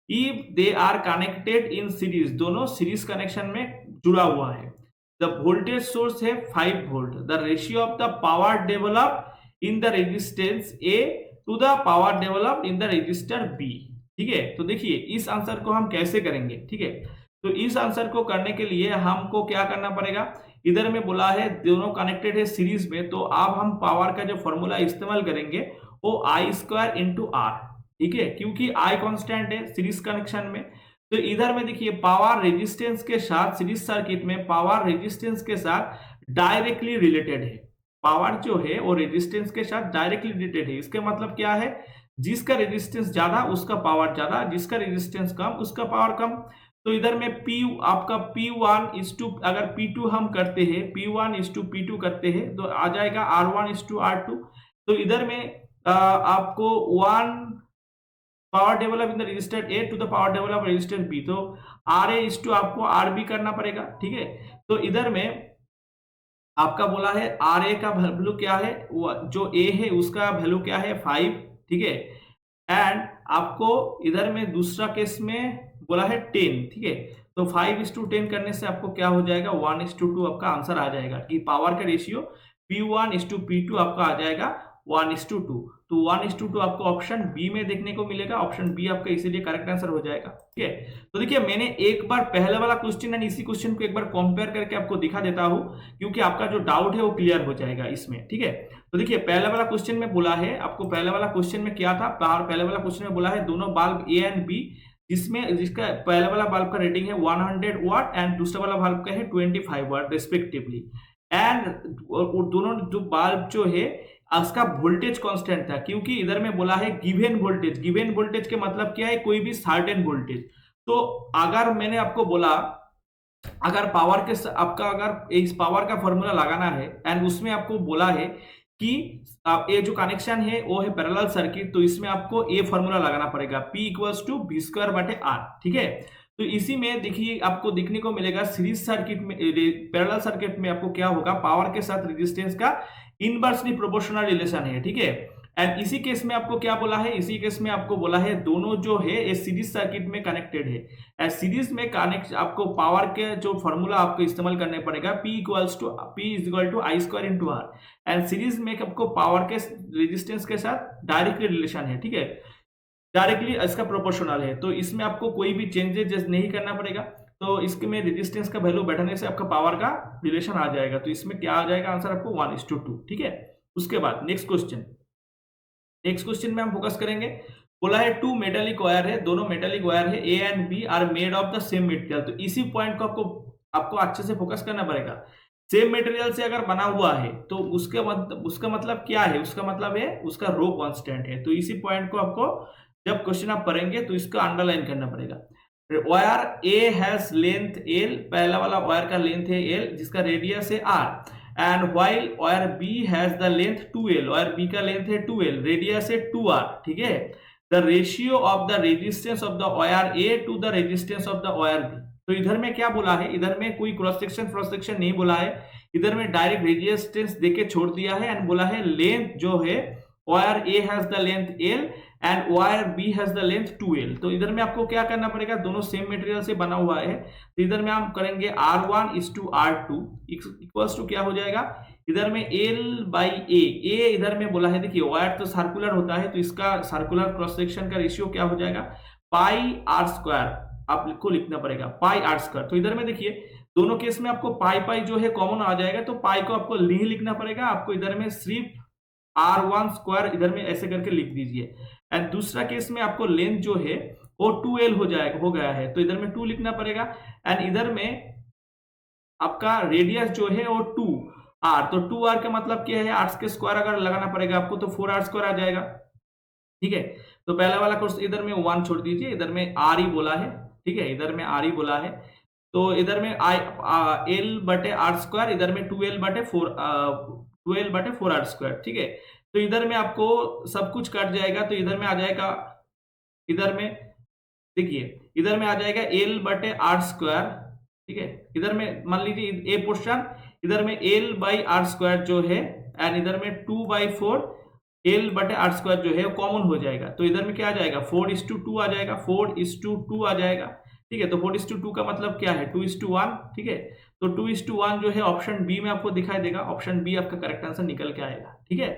if they are connected in series, दोनों सीरीज कनेक्शन में जुड़ा हुआ है। The voltage source है 5 volt. The ratio of the power developed in the resistance A to the power developed in the resistor B। ठीक है, तो देखिए इस आंसर को हम कैसे करेंगे। ठीक है, तो इस आंसर को करने के लिए हमको क्या करना पड़ेगा, इधर में बोला है दोनों कनेक्टेड है सीरीज में, तो अब हम पावर का जो फॉर्मूला इस्तेमाल करेंगे वो I² इंटू R। ठीक है, क्योंकि I कांस्टेंट है सीरीज कनेक्शन में, तो इधर में देखिए पावर रेजिस्टेंस के साथ सीरीज सर्किट में पावर रेजिस्टेंस के साथ डायरेक्टली रिलेटेड है। पावर जो है वो रेजिस्टेंस के साथ डायरेक्टली रिलेटेड है। इसके मतलब क्या है, जिसका रेजिस्टेंस ज्यादा उसका पावर ज्यादा, जिसका रेजिस्टेंस कम उसका पावर कम। तो इधर में P आपका P1:, अगर P2 हम करते हैं P1:P2 करते हैं तो आ जाएगा R1:R2। तो इधर में आपको 1 power develop in the resistor A to the power develop resistor B, तो RA आपको RB करना पड़ेगा। ठीक है, तो इधर में आपका बोला है RA का वैल्यू क्या है, जो A है उसका वैल्यू क्या है 5। ठीक है, एंड आपको इधर में दूसरा केस में बोला है 10, ठीक है। तो 5:10 करने से आपको क्या हो जाएगा, 1:2 आपका आंसर आ जाएगा कि पावर का रेशियो P1:P2 आपका आ जाएगा 1:2। तो 1:2 आपको ऑप्शन बी में देखने को मिलेगा। ऑप्शन बी आपका इसीलिए करेक्ट आंसर हो जाएगा, ठीक है। तो देखिए मैंने एक बार पहले वाला क्वेश्चन एंड इसी क्वेश्चन को एक बार कंपेयर करके आपको दिखा देता हूं, क्योंकि आपका जो डाउट है वो क्लियर हो जाएगा इसमें, ठीक है। तो देखिए पहले वाला क्वेश्चन में बोला है आपको, पहले वाला क्वेश्चन में क्या था, पहले वाला क्वेश्चन में बोला है दोनों बल्ब ए एंड बी, जिसका पहले वाला बल्ब का रेटिंग है 100 वाट एंड दूसरा वाला बल्ब का है 25 वाट रेस्पेक्टिवली। एंड दोनों जो बल्ब जो है उसका वोल्टेज कांस्टेंट था, क्योंकि इधर में बोला है गिवन वोल्टेज। गिवन वोल्टेज के मतलब क्या है, कोई भी सर्टेन वोल्टेज। तो अगर मैंने आपको बोला अगर पावर के आपका अगर इस पावर का फॉर्मूला लगाना है एंड उसमें आपको बोला है कि ये जो कनेक्शन है वो है पैरेलल सर्किट, तो इसमें आपको ये फॉर्मूला लगाना पड़ेगा P = V²/R, ठीक है। तो इसी में देखिए आपको देखने को मिलेगा सीरीज सर्किट में, पैरेलल सर्किट में आपको क्या होगा, पावर के साथ रेजिस्टेंस का इनवर्सली प्रोपोर्शनल रिलेशन है, ठीक है। एंड इसी केस में आपको क्या बोला है, इसी केस में आपको बोला है दोनों जो है ये सीरीज सर्किट में कनेक्टेड है। एंड सीरीज में कनेक्ट आपको पावर के जो फॉर्मूला आपको इस्तेमाल करने पड़ेगा P = I²/R। एंड सीरीज में आपको पावर के रेजिस्टेंस के साथ डायरेक्टली रिलेशन है, ठीक है, डायरेक्टली इसका प्रोपोर्शनल है। तो इसमें आपको कोई भी चेंजेस नहीं करना पड़ेगा। तो इसके में रेजिस्टेंस का वैल्यू बैठाने से आपका पावर का रिलेशन आ जाएगा। तो इसमें क्या आ जाएगा आंसर आपको 1:2, ठीक है। उसके बाद नेक्स्ट क्वेश्चन में हम फोकस करेंगे। बोला है 2 मेटालिक वायर है, दोनों मेटालिक वायर है, A and B are made of the same material. तो इसी पॉइंट को आपको अच्छे से फोकस करना पड़ेगा। सेम मटेरियल से अगर बना हुआ है तो उसका मतलब क्या है, उसका मतलब है उसका रो कांस्टेंट है। तो इसी पॉइंट को आपको जब क्वेश्चन आप पढ़ेंगे तो इसका अंडरलाइन करना पड़ेगा। Wire A has length L, पहला वाला वायर का लेंथ है L जिसका रेडियस है R, and while wire B has the length 2L, wire B का लेंथ है 2L, रेडियस है 2R, ठीक है। The ratio of the resistance of the wire A to the resistance of the wire B। तो इधर में क्या बोला है, इधर में कोई क्रॉस सेक्शन नहीं बोला है, इधर में डायरेक्ट रेजिस्टेंस देके छोड़ दिया है एंड बोला है लेंथ जो है wire A has the length L and wire B has the length 2L। तो इधर में आपको क्या करना पड़ेगा, दोनों सेम मटेरियल से बना हुआ है, तो इधर में हम करेंगे R1:R2 इक्वल्स टू क्या हो जाएगा, इधर में L/A। A इधर में बोला है, देखिए वायर तो सर्कुलर होता है, तो इसका सर्कुलर क्रॉस सेक्शन का रेशियो क्या हो जाएगा, πr², आपको लिखना पड़ेगा πr²। तो इधर में देखिए दोनों केस में आपको पाई जो है कॉमन आ जाएगा, तो पाई को आपको नहीं लिखना पड़ेगा, आपको इधर में सिर्फ R1² इधर में ऐसे करके लिख दीजिए। एंड दूसरा केस में आपको लेंथ जो है वो 2L हो गया है, तो इधर में 2 लिखना पड़ेगा। एंड इधर में आपका रेडियस जो है वो 2R, तो 2R का मतलब क्या है, R² अगर लगाना पड़ेगा आपको तो 4R² आ जाएगा, ठीक है। तो पहला वाला कोर्स इधर में 1 छोड़ दीजिए, इधर में R ही बोला है, ठीक है, इधर में R ही बोला है। तो इधर में L/R², इधर में 12L/4R², ठीक है। तो इधर में आपको सब कुछ कट जाएगा, तो इधर में आ जाएगा, इधर में देखिए इधर में आ जाएगा L/R², ठीक है। इधर में मान लीजिए ए पोर्शन, इधर में L/R² जो है एंड इधर में 2/4 L/R² जो है कॉमन हो जाएगा। तो इधर में क्या आ जाएगा, 4:2 आ जाएगा, 4:2 आ जाएगा, ठीक है। तो 4:2 का मतलब क्या है, 2:1, ठीक है। तो 2:1 जो है ऑप्शन बी में आपको दिखाई देगा, ऑप्शन बी आपका करेक्ट आंसर निकल के आएगा, ठीक है।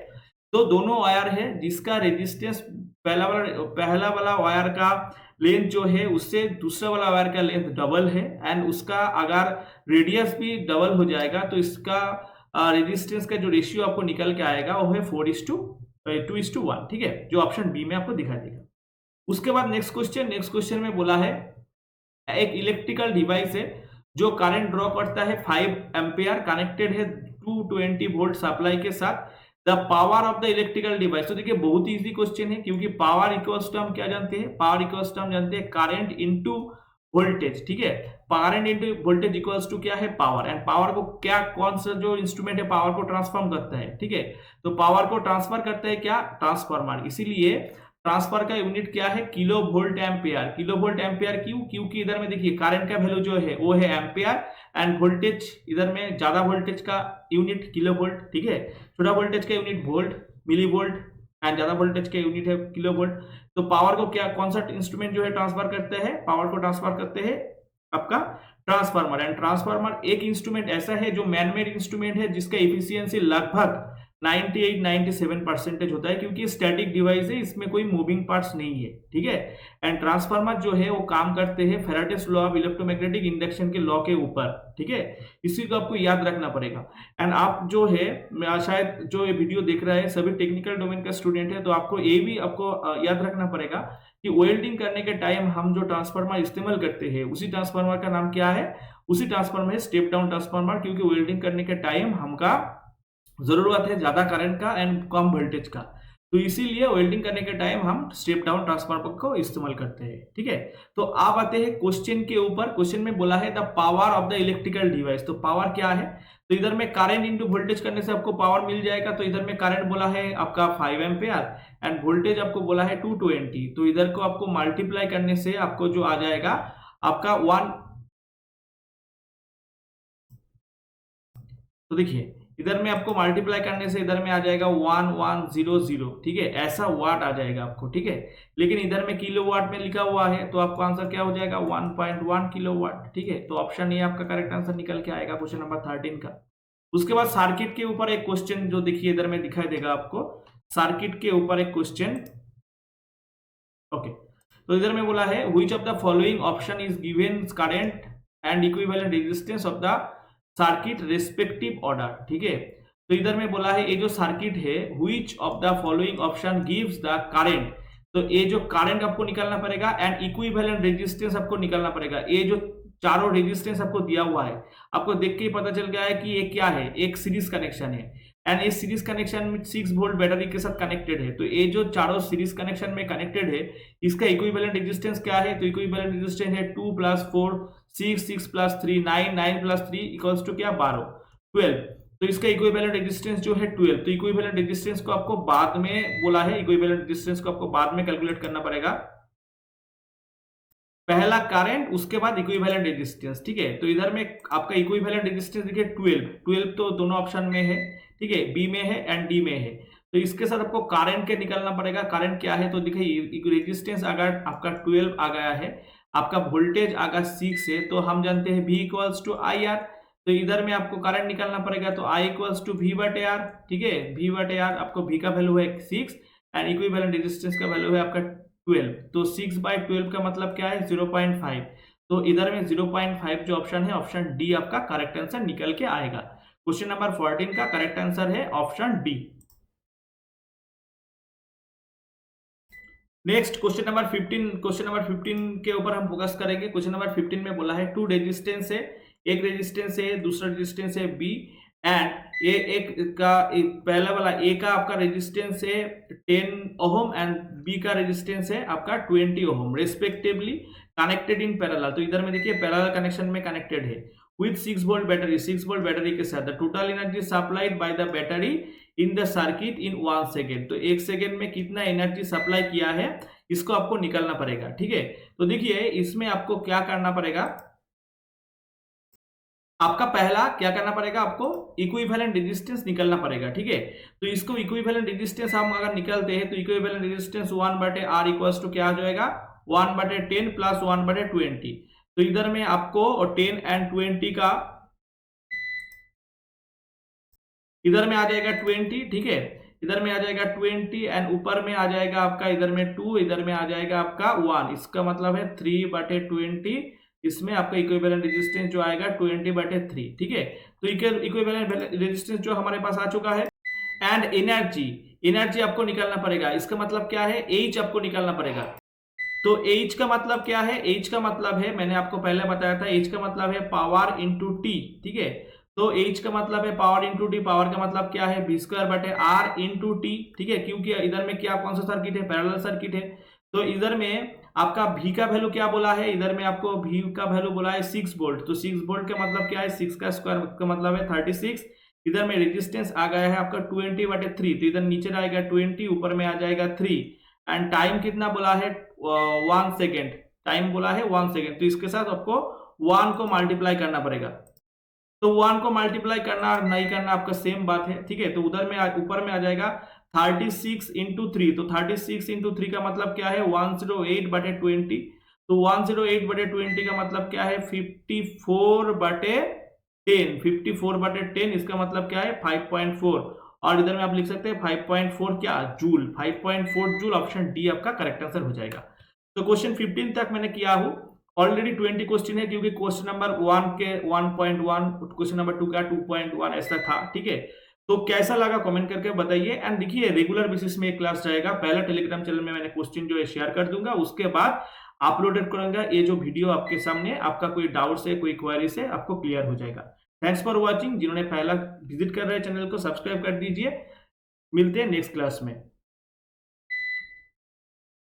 तो दोनों वायर है जिसका रेजिस्टेंस पहला वाला वायर का लेंथ जो है उससे दूसरा वाला वायर का लेंथ डबल है एंड उसका अगर रेडियस भी डबल हो जाएगा तो इसका रेजिस्टेंस का जो रेशियो आपको निकल के आएगा वो है 4:2:1, ठीक है, जो ऑप्शन बी में आपको दिखाई देगा। उसके बाद नेक्स्ट क्वेश्चन में बोला है एक इलेक्ट्रिकल डिवाइस है जो करंट ड्रॉ करता है 5 एम्पियर, कनेक्टेड है 220 वोल्ट सप्लाई के साथ। The power of the electrical device. तो देखिए बहुत ही इजी क्वेश्चन है, क्योंकि पावर इक्वल्स टू हम क्या जानते हैं, पावर इक्वल्स टू हम जानते हैं करंट इनटू वोल्टेज, ठीक है। Current into voltage equals to क्या है, पावर। एंड पावर को क्या, कौन सा जो इंस्ट्रूमेंट है पावर को ट्रांसफॉर्म करता है, ठीक है। तो पावर को ट्रांसफर करता है क्या, ट्रांसफार्मर। इसीलिए ट्रांसफर का यूनिट क्या है, kilo volt ampere. Kilo volt ampere क्यों, क्योंकि इधर में देखिए करंट का वैल्यू जो है वो है एम्पियर एंड वोल्टेज इधर में ज्यादा वोल्टेज का यूनिट किलो वोल्ट, ठीक है, छोटा वोल्टेज का unit volt, milli volt, and ज्यादा वोल्टेज के यूनिट है किलो वोल्ट। तो पावर को क्या कौन सा इंस्ट्रूमेंट जो है ट्रांसफर करते हैं, पावर को ट्रांसफर करते हैं आपका ट्रांसफार्मर। एंड ट्रांसफार्मर एक इंस्ट्रूमेंट ऐसा है जो मैनमेड इंस्ट्रूमेंट है जिसका एफिशिएंसी लगभग 98-97% होता है, क्योंकि स्टैटिक डिवाइस है, इसमें कोई मूविंग पार्ट्स नहीं है, ठीक है। एंड ट्रांसफार्मर जो है वो काम करते हैं Faraday's law of electromagnetic induction के लॉ के ऊपर, ठीक है। इसी को आपको याद रखना पड़ेगा। एंड आप जो है शायद जो ये वीडियो देख रहा है सभी टेक्निकल डोमेन का स्टूडेंट है, तो आपको ये भी आपको याद रखना पड़ेगा कि वेल्डिंग करने के टाइम हम जो ट्रांसफार्मर इस्तेमाल करते हैं उसी ट्रांसफार्मर का नाम क्या है, उसी ट्रांसफार्मर है स्टेप डाउन ट्रांसफार्मर, क्योंकि वेल्डिंग करने के टाइम हमका जरूरत है ज्यादा करंट का एंड कम वोल्टेज का, तो इसीलिए वेल्डिंग करने के टाइम हम स्टेप डाउन ट्रांसफार्मर को इस्तेमाल करते हैं, ठीक है। तो आप आते हैं क्वेश्चन के ऊपर। क्वेश्चन में बोला है the power of the electrical device. तो पावर क्या है, तो इधर में करंट इंटू वोल्टेज करने से आपको पावर मिल जाएगा। तो इधर में करंट बोला है आपका 5 एम्पियर एंड वोल्टेज आपको बोला है 220। तो इधर को आपको मल्टीप्लाई करने से आपको जो आ जाएगा आपका 1। तो देखिए इधर में आपको मल्टीप्लाई करने से इधर में आ जाएगा 1100, ठीक है, ऐसा वाट आ जाएगा आपको, ठीक है। लेकिन इधर में किलोवाट में लिखा हुआ है, तो आपका आंसर क्या हो जाएगा 1.1 किलोवाट, ठीक है। तो ऑप्शन ए आपका करेक्ट आंसर निकल के आएगा क्वेश्चन नंबर 13 का। उसके बाद सर्किट के ऊपर एक क्वेश्चन जो देखिए इधर में दिखाई देगा आपको, सर्किट के ऊपर एक क्वेश्चन, ओके। तो इधर में बोला है which of the following option is given current and equivalent resistance of the circuit respective order, ठीक है। तो इधर में बोला है ये जो सर्किट है which of the following option gives the current, तो ये जो करंट आपको निकालना पड़ेगा एंड इक्विवेलेंट रेजिस्टेंस आपको निकालना पड़ेगा। ये जो चारों रेजिस्टेंस आपको दिया हुआ है, आपको देख के ही पता चल गया है कि ये क्या है, एक सीरीज कनेक्शन है एंड इस सीरीज कनेक्शन में 6 वोल्ट बैटरी के साथ कनेक्टेड है। तो ये जो चारों सीरीज कनेक्शन में कनेक्टेड है इसका इक्विवेलेंट रेजिस्टेंस क्या है, तो इक्विवेलेंट रेजिस्टेंस है 2 + 4 6 6 + 3 9 9 + 3 इक्वल्स टू क्या 12 12। तो इसका इक्विवेलेंट रेजिस्टेंस जो है 12। तो इक्विवेलेंट रेजिस्टेंस को आपको बाद में बोला है, इक्विवेलेंट रेजिस्टेंस को आपको बाद में कैलकुलेट करना पड़ेगा। पहला करंट उसके बाद इक्विवेलेंट रेजिस्टेंस, ठीक है। तो इधर में आपका इक्विवेलेंट रेजिस्टेंस देखिए 12 तो दोनों ऑप्शन में है, ठीक है, बी में है एंड डी में है। तो इसके साथ आपको करंट के निकालना पड़ेगा। करंट क्या है, तो देखिए रेजिस्टेंस अगर आपका 12 आ गया है, आपका वोल्टेज अगर 6 है, तो हम जानते हैं V = IR। तो इधर में आपको करंट निकालना पड़ेगा, तो I = V/R, ठीक है। V/R आपको V का वैल्यू है 6 एंड इक्विवेलेंट रेजिस्टेंस का वैल्यू है आपका 12। तो 6/12 का मतलब क्या है 0.5। तो इधर में 0.5 जो ऑप्शन है ऑप्शन डी आपका करेक्ट आंसर निकल के आएगा। क्वेश्चन नंबर 14 का करेक्ट आंसर है option D. Next question number 15। Question number 15 के ऊपर हम फोकस करेंगे। क्वेश्चन नंबर 15 में बोला है 2 रेजिस्टेंस है, एक रेजिस्टेंस है, दूसरा रेजिस्टेंस है बी एंड ये एक का पहला वाला ए का आपका रेजिस्टेंस है 10 ओम एंड बी का रेजिस्टेंस है आपका 20 ओम रेस्पेक्टिवली कनेक्टेड इन पैरेलल। तो इधर में देखिए पैरेलल कनेक्शन में कनेक्टेड है with 6 volt battery, 6 volt battery के साथ। The total energy supplied by the battery in the circuit in 1 second. तो 1 सेकेंड में कितना एनर्जी सप्लाई किया है इसको आपको निकालना पड़ेगा, ठीक है। तो देखिए इसमें आपको क्या करना पड़ेगा, आपका पहला क्या करना पड़ेगा, आपको इक्विवेलेंट रेजिस्टेंस निकालना पड़ेगा, ठीक है। तो इसको इक्विवेलेंट रेजिस्टेंस हम अगर निकालते हैं तो equivalent resistance 1/R equals to क्या हो जाएगा 1/10 + 1/20। तो इधर में आपको 10 एंड 20 का इधर में आ जाएगा 20, ठीक है। इधर में आ जाएगा 20 एंड ऊपर में आ जाएगा आपका इधर में 2, इधर में आ जाएगा आपका 1। इसका मतलब है 3/20। इसमें आपका इक्विवेलेंट रेजिस्टेंस जो आएगा 20/3, ठीक है। तो इक्विवेलेंट रेजिस्टेंस जो हमारे पास आ चुका है एंड एनर्जी आपको निकालना पड़ेगा। इसका मतलब क्या है, H आपको निकालना पड़ेगा। तो H का मतलब क्या है, H का मतलब है मैंने आपको पहले बताया था, H का मतलब है पावर इंटू टी, ठीक है। तो H का मतलब है पावर इंटू टी, पावर का मतलब क्या है V²/R इंटू टी, ठीक है। क्योंकि इधर में क्या कौन सा सर्किट है, पैरेलल सर्किट है। तो इधर में आपका V का वैल्यू क्या बोला है, इधर में आपको V का वैल्यू बोला है 6 वोल्ट। तो 6 वोल्ट का मतलब क्या है, 6 का स्क्वायर का मतलब है 36। इधर में रेजिस्टेंस आ गया है आपका 20/3। तो इधर नीचे आएगा 20, ऊपर में आ जाएगा 3 एंड टाइम कितना बोला है 1 सेकेंड, टाइम बोला है 1 सेकेंड। तो इसके साथ आपको 1 को मल्टीप्लाई करना पड़ेगा। तो 1 को मल्टीप्लाई करना और नहीं करना आपका सेम बात है, ठीक है। तो उधर में ऊपर में आ जाएगा 36 इंटू 3, तो 36 इंटू 3 का मतलब क्या है 108/20। तो 108/20 का मतलब क्या है 54/10। 54/10 इसका मतलब क्या है 5.4। और इधर में आप लिख सकते हैं 5.4 क्या जूल, 5.4 जूल। ऑप्शन डी आपका करेक्ट आंसर हो जाएगा। तो क्वेश्चन 15 तक मैंने किया हूं। ऑलरेडी 20 क्वेश्चन है, क्योंकि क्वेश्चन नंबर 1 के 1.1, क्वेश्चन नंबर 2 का 2.1 ऐसा था। ठीक है, तो कैसा लगा कमेंट करके बताइए। एंड देखिए, रेगुलर बेसिस में एक क्लास जाएगा। पहला टेलीग्राम चैनल में मैंने क्वेश्चन जो है शेयर कर दूंगा, उसके बाद अपलोडेड करूंगा ये जो वीडियो आपके सामने। आपका कोई डाउट्स है, कोई क्वेरीज है, आपको क्लियर हो जाएगा। Thanks for watching. जिन्होंने पहला विजिट कर रहे हैं चैनल को, सब्सक्राइब कर दीजिए। मिलते हैं नेक्स्ट क्लास में।